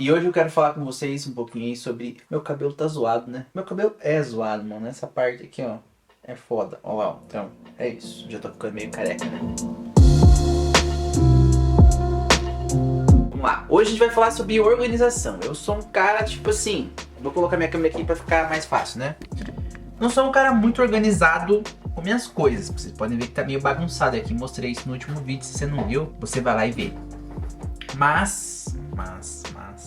E hoje eu quero falar com vocês um pouquinho aí sobre... Meu cabelo tá zoado, né? Meu cabelo é zoado, mano. Essa parte aqui, ó, é foda. Ó lá, ó. Então, é isso. Já tô ficando meio careca, né? Vamos lá. Hoje a gente vai falar sobre organização. Eu sou um cara, tipo assim... Vou colocar minha câmera aqui pra ficar mais fácil, né? Não sou um cara muito organizado com minhas coisas. Vocês podem ver que tá meio bagunçado aqui. Mostrei isso no último vídeo. Se você não viu, você vai lá e vê. Mas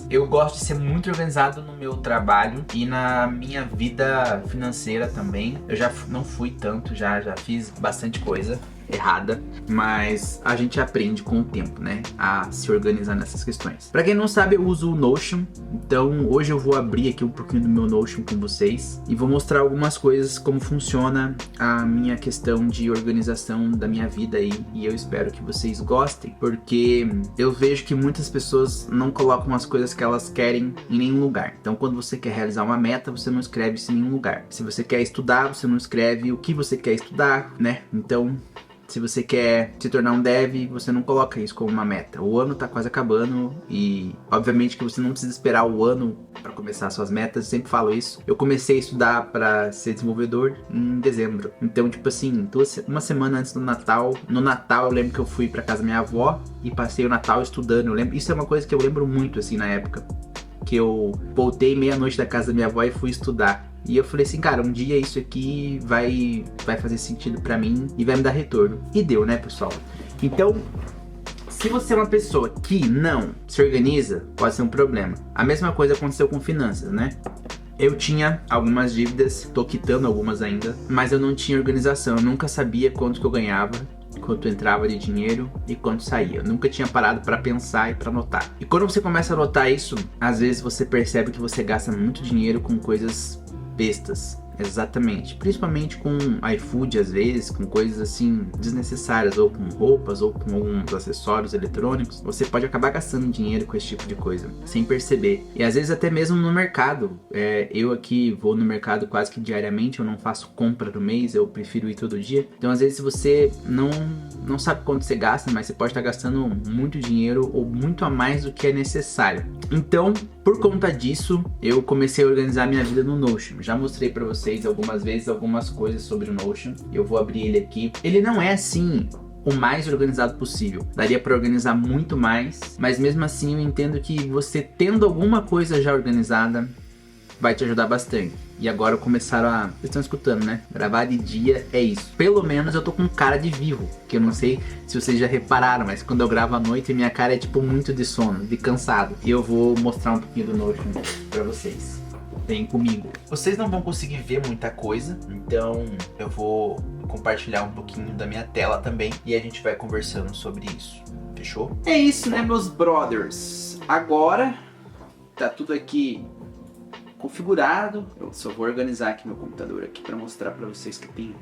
eu gosto de ser muito organizado no meu trabalho e na minha vida financeira também. Eu já não fui tanto, já fiz bastante coisa errada, mas a gente aprende com o tempo, né, a se organizar nessas questões. Pra quem não sabe, eu uso o Notion, então hoje eu vou abrir aqui um pouquinho do meu Notion com vocês e vou mostrar algumas coisas, como funciona a minha questão de organização da minha vida aí, e eu espero que vocês gostem, porque eu vejo que muitas pessoas não colocam as coisas que elas querem em nenhum lugar. Então quando você quer realizar uma meta, você não escreve isso em nenhum lugar. Se você quer estudar, você não escreve o que você quer estudar, né? Então, se você quer se tornar um dev, você não coloca isso como uma meta. O ano tá quase acabando e obviamente que você não precisa esperar o ano para começar suas metas. Eu sempre falo isso. Eu comecei a estudar para ser desenvolvedor em dezembro. Então, tipo assim, uma semana antes do Natal. No Natal eu lembro que eu fui para casa da minha avó e passei o Natal estudando. Eu lembro, isso é uma coisa que eu lembro muito assim na época. Que eu voltei meia-noite da casa da minha avó e fui estudar. E eu falei assim, cara, um dia isso aqui vai fazer sentido pra mim e vai me dar retorno. E deu, né, pessoal? Então, se você é uma pessoa que não se organiza, pode ser um problema. A mesma coisa aconteceu com finanças, né? Eu tinha algumas dívidas, tô quitando algumas ainda, mas eu não tinha organização. Eu nunca sabia quanto que eu ganhava, quanto entrava de dinheiro e quanto saía. Eu nunca tinha parado para pensar e para anotar. E quando você começa a anotar isso, às vezes você percebe que você gasta muito dinheiro com coisas bestas. Exatamente, principalmente com iFood às vezes, com coisas assim desnecessárias, ou com roupas, ou com alguns acessórios eletrônicos. Você pode acabar gastando dinheiro com esse tipo de coisa, sem perceber. E às vezes até mesmo no mercado. Eu aqui vou no mercado quase que diariamente, eu não faço compra do mês, eu prefiro ir todo dia. Então às vezes você não sabe quanto você gasta, mas você pode estar gastando muito dinheiro ou muito a mais do que é necessário. Então, por conta disso, eu comecei a organizar minha vida no Notion. Já mostrei pra vocês algumas vezes algumas coisas sobre o Notion. Eu vou abrir ele aqui. Ele não é assim o mais organizado possível. Daria pra organizar muito mais, mas mesmo assim eu entendo que você tendo alguma coisa já organizada vai te ajudar bastante. E agora começaram a... Vocês estão escutando, né? Gravar de dia é isso. Pelo menos eu tô com cara de vivo. Que eu não sei se vocês já repararam, mas quando eu gravo à noite, minha cara é tipo muito de sono, de cansado. E eu vou mostrar um pouquinho do Notion pra vocês. Vem comigo. Vocês não vão conseguir ver muita coisa, então eu vou compartilhar um pouquinho da minha tela também. E a gente vai conversando sobre isso. Fechou? É isso, né, meus brothers? Agora tá tudo aqui configurado. Eu só vou organizar aqui meu computador aqui para mostrar para vocês que tem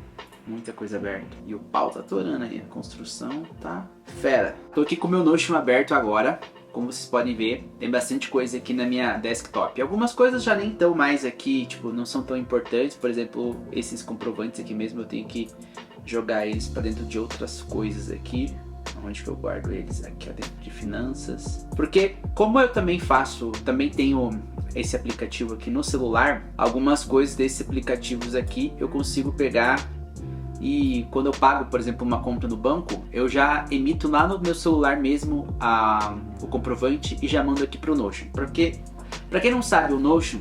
muita coisa aberta. E o pau tá atorando aí, a construção tá fera. Tô aqui com o meu Notion aberto agora. Como vocês podem ver, tem bastante coisa aqui na minha desktop. Algumas coisas já nem estão mais aqui, tipo, não são tão importantes. Por exemplo, esses comprovantes aqui mesmo, eu tenho que jogar eles para dentro de outras coisas aqui. Onde que eu guardo eles? Aqui, ó, dentro de finanças. Porque como eu também tenho esse aplicativo aqui no celular, algumas coisas desses aplicativos aqui eu consigo pegar e quando eu pago, por exemplo, uma conta no banco, eu já emito lá no meu celular mesmo o comprovante e já mando aqui pro Notion. Porque, pra quem não sabe, o Notion,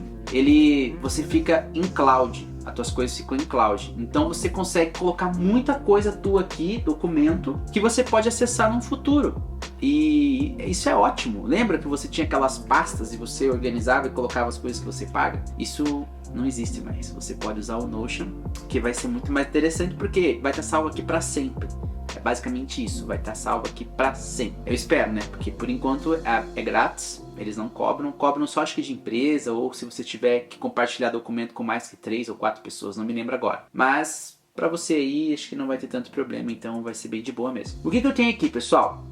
você fica em cloud. As tuas coisas ficam em cloud. Então você consegue colocar muita coisa tua aqui, documento, que você pode acessar no futuro. E isso é ótimo. Lembra que você tinha aquelas pastas e você organizava e colocava as coisas que você paga? Isso não existe mais. Você pode usar o Notion, que vai ser muito mais interessante porque vai estar salvo aqui para sempre. É basicamente isso, vai estar salvo aqui para sempre. Eu espero, né? Porque por enquanto é grátis, eles não cobram só acho que de empresa, ou se você tiver que compartilhar documento com mais que 3 ou 4 pessoas, não me lembro agora. Mas para você aí, acho que não vai ter tanto problema, então vai ser bem de boa mesmo. O que eu tenho aqui, pessoal?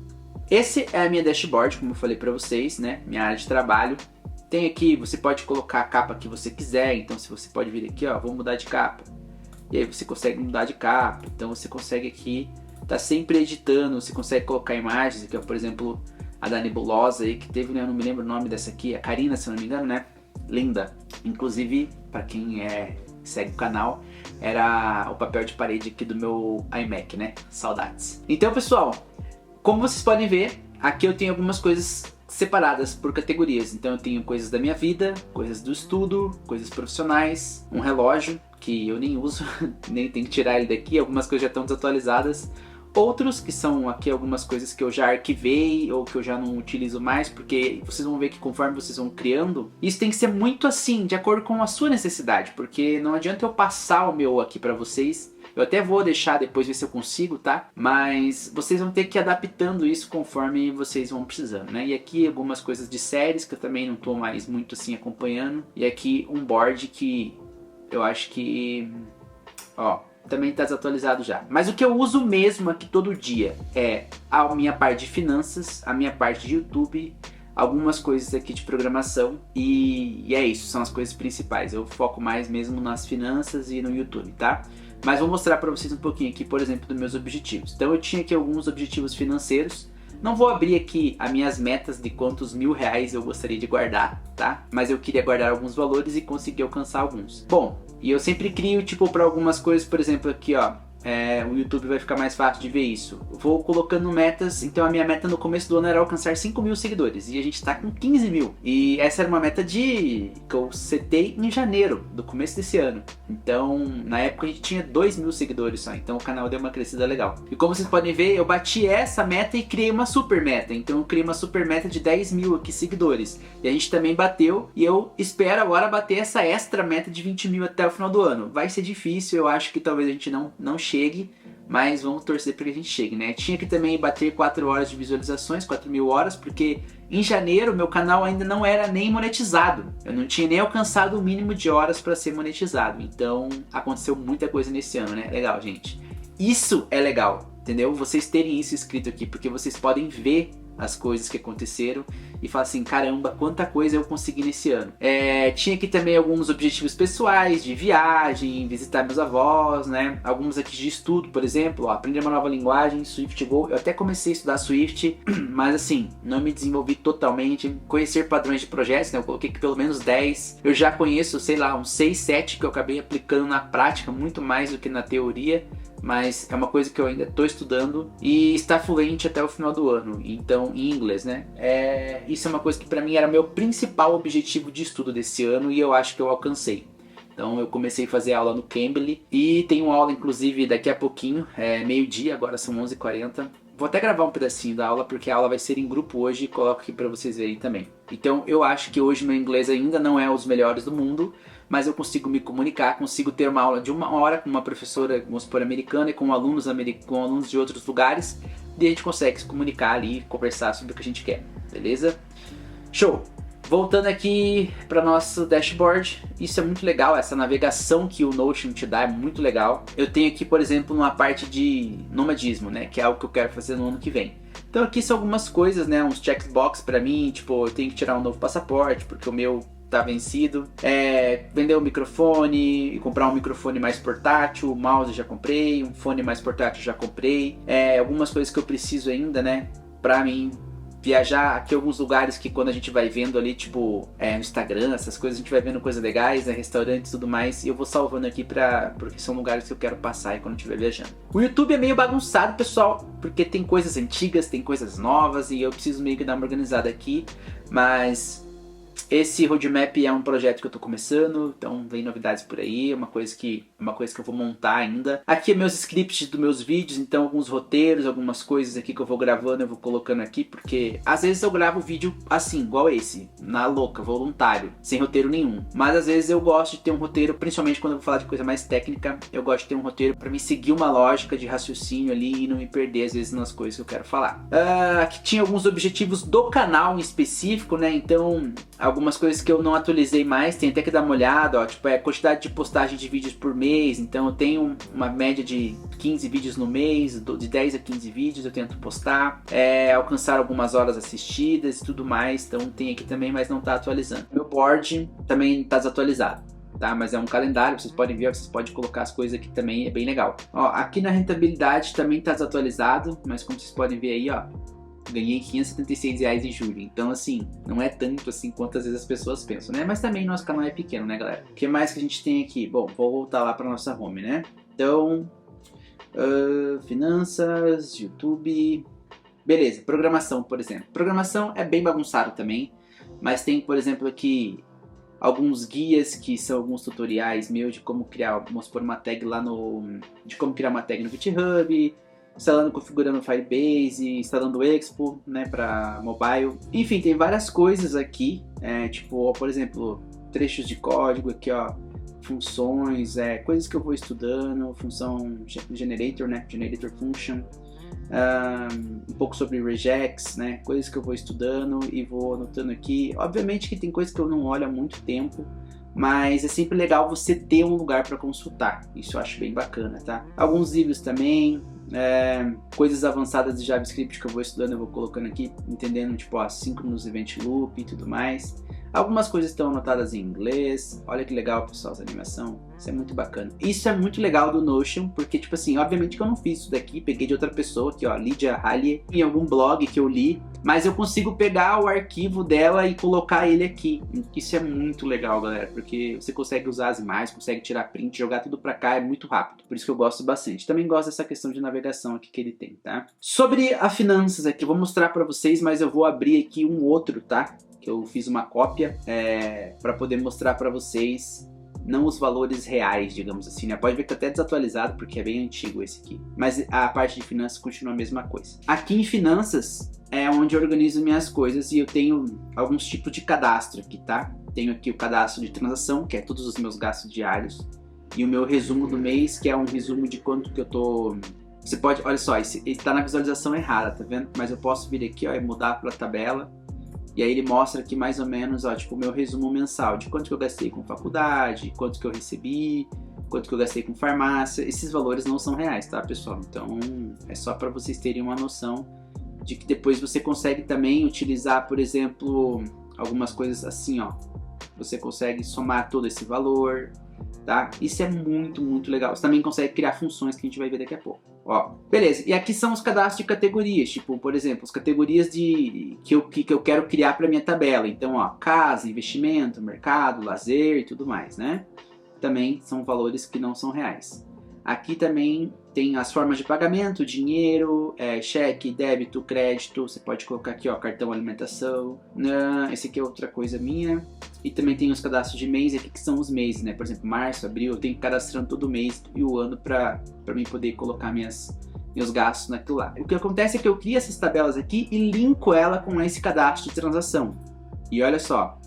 Esse é a minha dashboard, como eu falei para vocês, né? Minha área de trabalho. Tem aqui, você pode colocar a capa que você quiser, então se você pode vir aqui, ó, vou mudar de capa. E aí você consegue mudar de capa, então você consegue aqui tá sempre editando, você consegue colocar imagens aqui, ó, por exemplo, a da Nebulosa aí, que teve, né, eu não me lembro o nome dessa aqui, a Karina, se eu não me engano, né? Linda. Inclusive, pra quem segue o canal, era o papel de parede aqui do meu iMac, né? Saudades. Então, pessoal, como vocês podem ver, aqui eu tenho algumas coisas separadas por categorias. Então eu tenho coisas da minha vida, coisas do estudo, coisas profissionais, um relógio que eu nem uso, nem tenho que tirar ele daqui, algumas coisas já estão desatualizadas. Outros que são aqui algumas coisas que eu já arquivei ou que eu já não utilizo mais, porque vocês vão ver que conforme vocês vão criando, isso tem que ser muito assim, de acordo com a sua necessidade, porque não adianta eu passar o meu aqui pra vocês. Eu até vou deixar depois ver se eu consigo, tá? Mas vocês vão ter que ir adaptando isso conforme vocês vão precisando, né? E aqui algumas coisas de séries que eu também não tô mais muito assim acompanhando. E aqui um board que eu acho que... ó, também tá desatualizado já. Mas o que eu uso mesmo aqui todo dia é a minha parte de finanças, a minha parte de YouTube, algumas coisas aqui de programação e é isso, são as coisas principais. Eu foco mais mesmo nas finanças e no YouTube, tá? Mas vou mostrar para vocês um pouquinho aqui, por exemplo, dos meus objetivos. Então eu tinha aqui alguns objetivos financeiros. Não vou abrir aqui as minhas metas de quantos R$ 1.000 eu gostaria de guardar, tá? Mas eu queria guardar alguns valores e consegui alcançar alguns. Bom, e eu sempre crio, tipo, para algumas coisas, por exemplo, aqui, ó. O YouTube vai ficar mais fácil de ver isso. Vou colocando metas, então a minha meta no começo do ano era alcançar 5.000 seguidores. E a gente tá com 15.000. E essa era uma meta que eu setei em janeiro, do começo desse ano. Então, na época a gente tinha 2.000 seguidores só. Então o canal deu uma crescida legal. E como vocês podem ver, eu bati essa meta e criei uma super meta. Então eu criei uma super meta de 10.000 aqui seguidores. E a gente também bateu. E eu espero agora bater essa extra meta de 20.000 até o final do ano. Vai ser difícil, eu acho que talvez a gente não chegue, mas vamos torcer para que a gente chegue, né? Tinha que também bater 4 horas de visualizações, 4.000 horas, porque em janeiro meu canal ainda não era nem monetizado. Eu não tinha nem alcançado o mínimo de horas para ser monetizado. Então aconteceu muita coisa nesse ano, né? Legal, gente. Isso é legal, entendeu? Vocês terem isso escrito aqui, porque vocês podem ver as coisas que aconteceram e falar assim, caramba, quanta coisa eu consegui nesse ano. Tinha aqui também alguns objetivos pessoais, de viagem, visitar meus avós, né? Alguns aqui de estudo, por exemplo, ó, aprender uma nova linguagem, Swift Go. Eu até comecei a estudar Swift, mas assim, não me desenvolvi totalmente. Conhecer padrões de projetos, né? Eu coloquei aqui pelo menos 10. Eu já conheço, sei lá, uns 6, 7 que eu acabei aplicando na prática, muito mais do que na teoria. Mas é uma coisa que eu ainda estou estudando e está fluente até o final do ano, então em inglês, né? Isso é uma coisa que para mim era meu principal objetivo de estudo desse ano e eu acho que eu alcancei. Então eu comecei a fazer aula no Cambly e tenho aula inclusive daqui a pouquinho, meio-dia, agora são 11h40. Vou até gravar um pedacinho da aula porque a aula vai ser em grupo hoje e coloco aqui para vocês verem também. Então eu acho que hoje meu inglês ainda não é os melhores do mundo, mas eu consigo me comunicar, consigo ter uma aula de 1 hora com uma professora, vamos supor, americana e com alunos de outros lugares, e a gente consegue se comunicar ali e conversar sobre o que a gente quer, beleza? Show! Voltando aqui para nosso dashboard, isso é muito legal, essa navegação que o Notion te dá é muito legal. Eu tenho aqui, por exemplo, uma parte de nomadismo, né, que é algo que eu quero fazer no ano que vem. Então aqui são algumas coisas, né, uns checkbox para mim, tipo, eu tenho que tirar um novo passaporte, porque o meu tá vencido, vender um microfone e comprar um microfone mais portátil, o mouse já comprei, um fone mais portátil já comprei, algumas coisas que eu preciso ainda, né, pra mim viajar aqui alguns lugares que quando a gente vai vendo ali, tipo, no Instagram, essas coisas, a gente vai vendo coisas legais, né, restaurantes e tudo mais, e eu vou salvando aqui porque são lugares que eu quero passar aí quando estiver viajando. O YouTube é meio bagunçado, pessoal, porque tem coisas antigas, tem coisas novas, e eu preciso meio que dar uma organizada aqui, mas esse roadmap é um projeto que eu tô começando, então vem novidades por aí, é uma coisa que eu vou montar ainda. Aqui é meus scripts dos meus vídeos, então alguns roteiros, algumas coisas aqui que eu vou gravando, eu vou colocando aqui, porque às vezes eu gravo vídeo assim, igual esse, na louca, voluntário, sem roteiro nenhum. Mas às vezes eu gosto de ter um roteiro, principalmente quando eu vou falar de coisa mais técnica, eu gosto de ter um roteiro pra me seguir uma lógica de raciocínio ali e não me perder às vezes nas coisas que eu quero falar. Aqui tinha alguns objetivos do canal em específico, né, então algumas coisas que eu não atualizei mais, tem até que dar uma olhada, ó, tipo, a quantidade de postagem de vídeos por mês, então eu tenho uma média de 15 vídeos no mês, de 10 a 15 vídeos eu tento postar, alcançar algumas horas assistidas e tudo mais, então tem aqui também, mas não tá atualizando. Meu board também tá desatualizado, tá? Mas é um calendário, vocês podem ver, vocês podem colocar as coisas aqui também, é bem legal. Ó, aqui na rentabilidade também tá desatualizado, mas como vocês podem ver aí, ó, ganhei R$576 em julho. Então, assim, não é tanto assim quanto às vezes as pessoas pensam, né? Mas também nosso canal é pequeno, né, galera? O que mais que a gente tem aqui? Bom, vou voltar lá para nossa home, né? Então, finanças, YouTube... Beleza, programação, por exemplo. Programação é bem bagunçado também, mas tem, por exemplo, aqui alguns guias que são alguns tutoriais meus de como criar, vamos supor, uma tag lá no... de como criar uma tag no GitHub, instalando, configurando Firebase, instalando o Expo, né, para mobile. Enfim, tem várias coisas aqui, tipo, por exemplo, trechos de código aqui, ó, funções, coisas que eu vou estudando, função generator, né, generator function. Um pouco sobre regex, né, coisas que eu vou estudando e vou anotando aqui. Obviamente que tem coisas que eu não olho há muito tempo, mas é sempre legal você ter um lugar para consultar, isso eu acho bem bacana, tá? Alguns livros também, coisas avançadas de JavaScript que eu vou estudando, eu vou colocando aqui, entendendo, tipo, Asynchronous Event Loop e tudo mais. Algumas coisas estão anotadas em inglês. Olha que legal, pessoal, essa animação. Isso é muito bacana. Isso é muito legal do Notion, porque, tipo assim, obviamente que eu não fiz isso daqui, peguei de outra pessoa aqui, ó, Lydia Halle, em algum blog que eu li, mas eu consigo pegar o arquivo dela e colocar ele aqui. Isso é muito legal, galera, porque você consegue usar as imagens, consegue tirar print, jogar tudo pra cá, é muito rápido. Por isso que eu gosto bastante. Também gosto dessa questão de navegação aqui que ele tem, tá? Sobre a finanças aqui, eu vou mostrar pra vocês, mas eu vou abrir aqui um outro, tá? Eu fiz uma cópia para poder mostrar para vocês, não os valores reais, digamos assim, né? Pode ver que tá até desatualizado porque é bem antigo esse aqui, mas a parte de finanças continua a mesma coisa. Aqui em finanças é onde eu organizo minhas coisas e eu tenho alguns tipos de cadastro aqui, tá? Tenho aqui o cadastro de transação, que é todos os meus gastos diários, e o meu resumo do mês, que é um resumo de quanto que eu tô... Você pode, olha só, ele tá na visualização errada, tá vendo? Mas eu posso vir aqui, ó, e mudar para tabela. E aí ele mostra aqui mais ou menos, ó, tipo, o meu resumo mensal de quanto que eu gastei com faculdade, quanto que eu recebi, quanto que eu gastei com farmácia. Esses valores não são reais, tá, pessoal? Então é só para vocês terem uma noção de que depois você consegue também utilizar, por exemplo, algumas coisas assim, ó. Você consegue somar todo esse valor, tá? Isso é muito, muito legal. Você também consegue criar funções que a gente vai ver daqui a pouco. Ó, beleza, e aqui são os cadastros de categorias, tipo, por exemplo, as categorias que eu quero criar para minha tabela. Então, ó, casa, investimento, mercado, lazer e tudo mais, né? Também são valores que não são reais. Aqui também tem as formas de pagamento, dinheiro, cheque, débito, crédito. Você pode colocar aqui, ó, cartão alimentação. Esse aqui é outra coisa minha. E também tem os cadastros de mês aqui, que são os meses, né? Por exemplo, março, abril, eu tenho que cadastrando todo mês e o ano para mim poder colocar meus gastos naquilo lá. O que acontece é que eu crio essas tabelas aqui e linko ela com esse cadastro de transação. E olha só,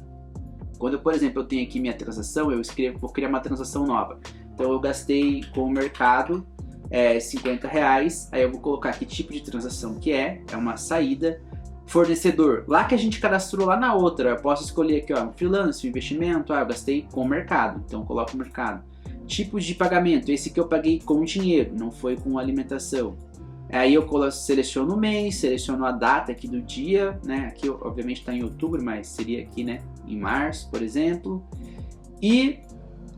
quando, por exemplo, eu tenho aqui minha transação, vou criar uma transação nova. Então eu gastei com o mercado R$50, aí eu vou colocar que tipo de transação que é uma saída. Fornecedor, lá que a gente cadastrou lá na outra, eu posso escolher aqui, ó, um freelance, um investimento, eu gastei com o mercado, então eu coloco o mercado. Tipos de pagamento, esse que eu paguei com dinheiro, não foi com alimentação. Aí eu seleciono o mês, seleciono a data aqui do dia, né, aqui obviamente está em outubro, mas seria aqui, né, em março, por exemplo. E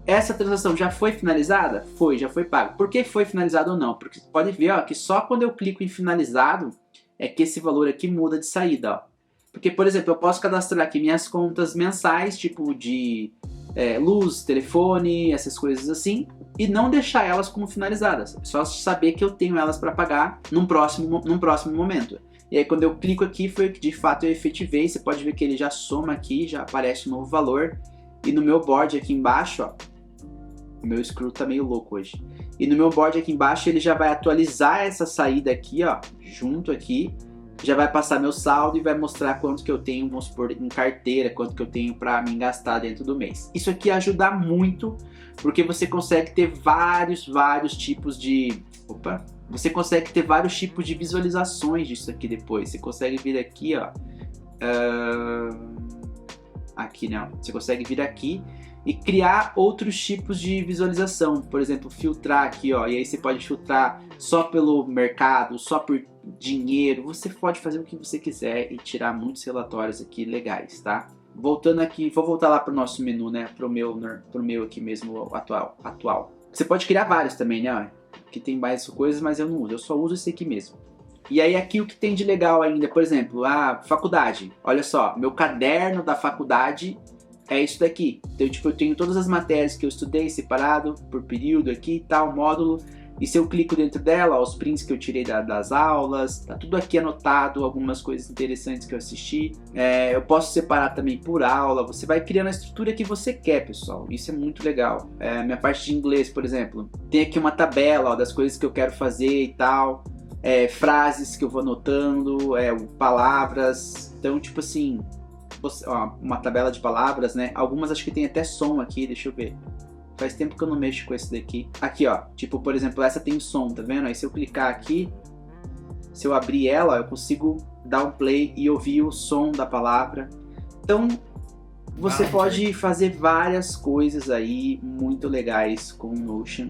essa transação já foi finalizada? Foi, já foi pago. Por que foi finalizado ou não? Porque pode ver, ó, que só quando eu clico em finalizado é que esse valor aqui muda de saída, ó. Porque, por exemplo, eu posso cadastrar aqui minhas contas mensais, tipo de luz, telefone, essas coisas assim, e não deixar elas como finalizadas. É só saber que eu tenho elas para pagar num próximo momento. E aí quando eu clico aqui foi que de fato eu efetivei. Você pode ver que ele já soma aqui, já aparece um novo valor. E no meu board aqui embaixo, ó, o meu scroll tá meio louco hoje. E no meu board aqui embaixo ele já vai atualizar essa saída aqui, ó, junto aqui. Já vai passar meu saldo e vai mostrar quanto que eu tenho, vamos supor, em carteira, quanto que eu tenho para me gastar dentro do mês. Isso aqui ajuda muito, porque você consegue ter vários tipos de... Você consegue ter vários tipos de visualizações disso aqui depois. Você consegue vir aqui, ó. Aqui não. Você consegue vir aqui e criar outros tipos de visualização. Por exemplo, filtrar aqui, ó. E aí você pode filtrar só pelo mercado, só por dinheiro. Você pode fazer o que você quiser e tirar muitos relatórios aqui legais, tá? Voltando aqui, vou voltar lá pro nosso menu, né? Pro meu aqui mesmo atual. Você pode criar vários também, né? Que tem mais coisas, mas eu não uso. Eu só uso esse aqui mesmo. E aí aqui o que tem de legal ainda, por exemplo, a faculdade. Olha só, meu caderno da faculdade é isso daqui. Então, tipo, eu tenho todas as matérias que eu estudei separado por período aqui, tal, módulo. E se eu clico dentro dela, ó, os prints que eu tirei das aulas, tá tudo aqui anotado, algumas coisas interessantes que eu assisti. Eu posso separar também por aula, você vai criando a estrutura que você quer, pessoal. Isso é muito legal. Minha parte de inglês, por exemplo, tem aqui uma tabela, ó, das coisas que eu quero fazer e tal. Frases que eu vou anotando, palavras. Então, tipo assim, uma tabela de palavras, né? Algumas acho que tem até som aqui, deixa eu ver. Faz tempo que eu não mexo com esse daqui. Aqui, ó, tipo, por exemplo, essa tem som, tá vendo? Aí se eu clicar aqui, se eu abrir ela, eu consigo dar um play e ouvir o som da palavra. Então, você pode fazer várias coisas aí muito legais com o Notion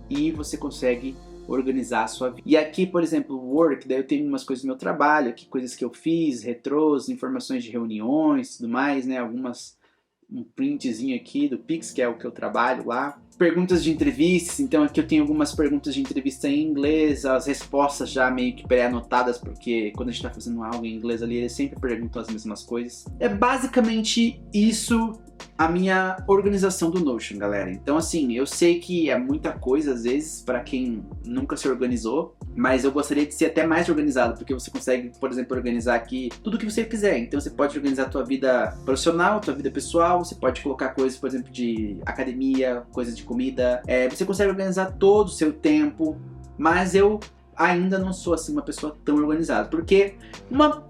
e você consegue organizar a sua vida. E aqui, por exemplo, Work, daí eu tenho umas coisas do meu trabalho, aqui coisas que eu fiz, retrôs, informações de reuniões, tudo mais, né? Um printzinho aqui do Pix, que é o que eu trabalho lá. Perguntas de entrevistas, então aqui eu tenho algumas perguntas de entrevista em inglês, as respostas já meio que pré-anotadas, porque quando a gente tá fazendo algo em inglês ali, eles sempre perguntam as mesmas coisas. É basicamente isso a minha organização do Notion, galera. Então assim, eu sei que é muita coisa às vezes para quem nunca se organizou, mas eu gostaria de ser até mais organizado, porque você consegue, por exemplo, organizar aqui tudo que você quiser. Então você pode organizar a tua vida profissional, tua vida pessoal, você pode colocar coisas, por exemplo, de academia, coisas de comida. Você consegue organizar todo o seu tempo, mas eu ainda não sou assim uma pessoa tão organizada, porque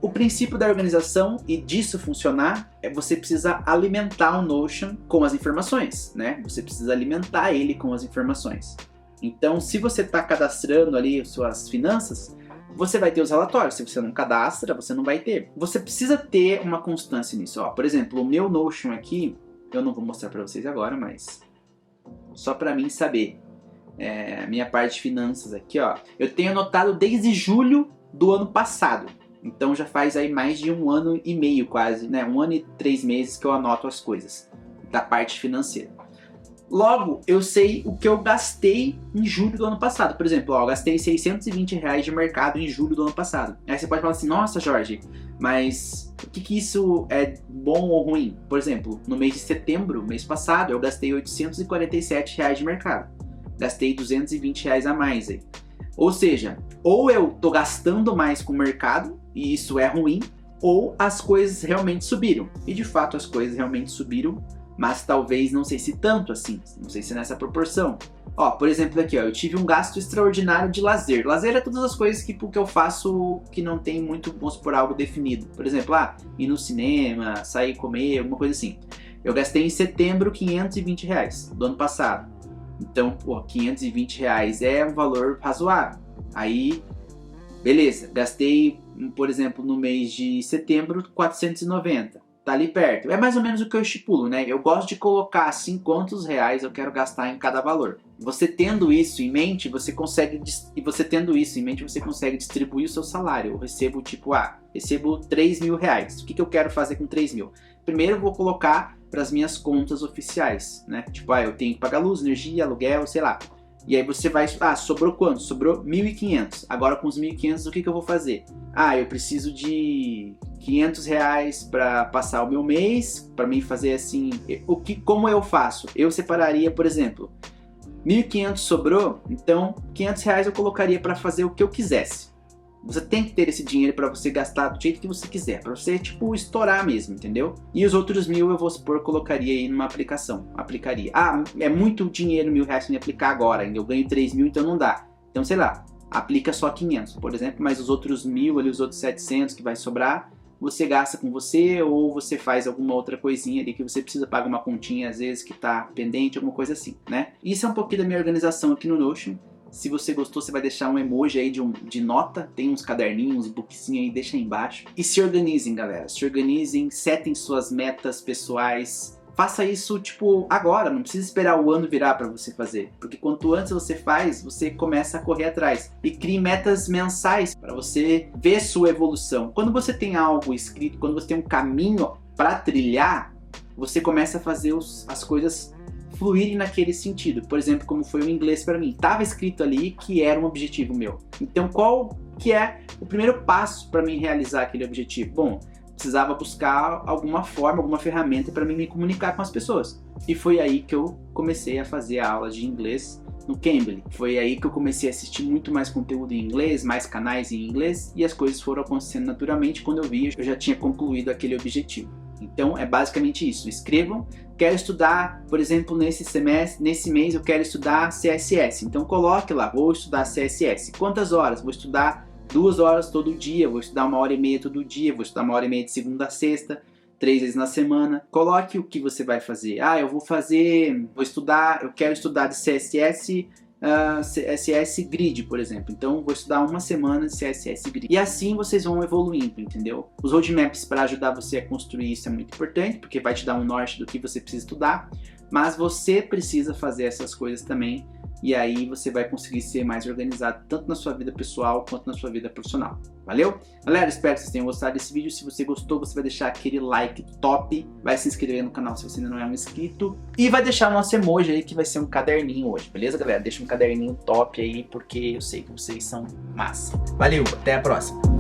o princípio da organização e disso funcionar você precisa alimentar o Notion com as informações, né? Você precisa alimentar ele com as informações. Então, se você está cadastrando ali suas finanças, você vai ter os relatórios. Se você não cadastra, você não vai ter. Você precisa ter uma constância nisso. Ó, por exemplo, o meu Notion aqui, eu não vou mostrar para vocês agora, mas só para mim saber. Minha parte de finanças aqui, ó. Eu tenho anotado desde julho do ano passado. Então já faz aí mais de 1 ano e meio quase, né? 1 ano e 3 meses que eu anoto as coisas da parte financeira. Logo, eu sei o que eu gastei em julho do ano passado. Por exemplo, ó, eu gastei R$620 de mercado em julho do ano passado. Aí você pode falar assim, nossa, Jorge, mas o que isso é bom ou ruim? Por exemplo, no mês de setembro, mês passado, eu gastei R$847 de mercado. Gastei R$220 a mais aí. Ou seja, ou eu tô gastando mais com o mercado, e isso é ruim, ou as coisas realmente subiram. E de fato as coisas realmente subiram, mas talvez não sei se tanto assim, não sei se nessa proporção. Ó, por exemplo aqui, ó, eu tive um gasto extraordinário de lazer. Lazer é todas as coisas que eu faço que não tem muito, vamos por algo definido. Por exemplo, ir no cinema, sair comer, alguma coisa assim. Eu gastei em setembro R$520 do ano passado. Então, pô, R$520 é um valor razoável. Aí, beleza, gastei, por exemplo, no mês de setembro, R$490. Tá ali perto. É mais ou menos o que eu estipulo, né? Eu gosto de colocar assim quantos reais eu quero gastar em cada valor. Você tendo isso em mente, você consegue distribuir o seu salário. Eu recebo tipo, recebo R$3.000. O que eu quero fazer com 3 mil? Primeiro eu vou colocar para as minhas contas oficiais, né? Tipo, eu tenho que pagar luz, energia, aluguel, sei lá. E aí você vai, sobrou quanto? Sobrou 1.500. Agora com os 1.500 o que eu vou fazer? Eu preciso de R$500 para passar o meu mês, para mim fazer assim, como eu faço? Eu separaria, por exemplo, 1.500 sobrou, então R$500 eu colocaria para fazer o que eu quisesse. Você tem que ter esse dinheiro para você gastar do jeito que você quiser, para você, tipo, estourar mesmo, entendeu? E os outros 1.000 eu vou supor, colocaria aí numa aplicação, aplicaria. É muito dinheiro, R$1.000 pra me aplicar agora, eu ganho 3.000, então não dá. Então, sei lá, aplica só 500, por exemplo, mas os outros 1.000, ali, os outros 700 que vai sobrar, você gasta com você, ou você faz alguma outra coisinha ali que você precisa pagar uma continha, às vezes, que tá pendente, alguma coisa assim, né? Isso é um pouquinho da minha organização aqui no Notion. Se você gostou, você vai deixar um emoji aí de nota, tem uns caderninhos, uns bookzinhos aí, deixa aí embaixo. E se organizem, galera, se organizem, setem suas metas pessoais. Faça isso, tipo, agora, não precisa esperar o ano virar para você fazer. Porque quanto antes você faz, você começa a correr atrás. E crie metas mensais para você ver sua evolução. Quando você tem algo escrito, quando você tem um caminho para trilhar, você começa a fazer as coisas fluírem naquele sentido. Por exemplo, como foi o inglês para mim. Tava escrito ali que era um objetivo meu. Então, qual que é o primeiro passo para mim realizar aquele objetivo? Bom, precisava buscar alguma forma, alguma ferramenta para mim me comunicar com as pessoas. E foi aí que eu comecei a fazer aulas de inglês no Cambly. Foi aí que eu comecei a assistir muito mais conteúdo em inglês, mais canais em inglês, e as coisas foram acontecendo naturalmente. Quando eu vi, eu já tinha concluído aquele objetivo. Então é basicamente isso. Escrevam, quero estudar, por exemplo, nesse semestre, nesse mês eu quero estudar CSS. Então coloque lá, vou estudar CSS. Quantas horas? Vou estudar 2 horas todo dia, vou estudar 1h30 todo dia, vou estudar 1h30 de segunda a sexta, 3 vezes na semana. Coloque o que você vai fazer. Ah, eu quero estudar de CSS, CSS Grid, por exemplo. Então, vou estudar 1 semana de CSS Grid. E assim vocês vão evoluindo, entendeu? Os roadmaps para ajudar você a construir isso é muito importante, porque vai te dar um norte do que você precisa estudar, mas você precisa fazer essas coisas também, e aí você vai conseguir ser mais organizado, tanto na sua vida pessoal, quanto na sua vida profissional. Valeu? Galera, espero que vocês tenham gostado desse vídeo. Se você gostou, você vai deixar aquele like top, vai se inscrever no canal se você ainda não é um inscrito, e vai deixar o nosso emoji aí, que vai ser um caderninho hoje, beleza, galera? Deixa um caderninho top aí, porque eu sei que vocês são massa. Valeu, até a próxima!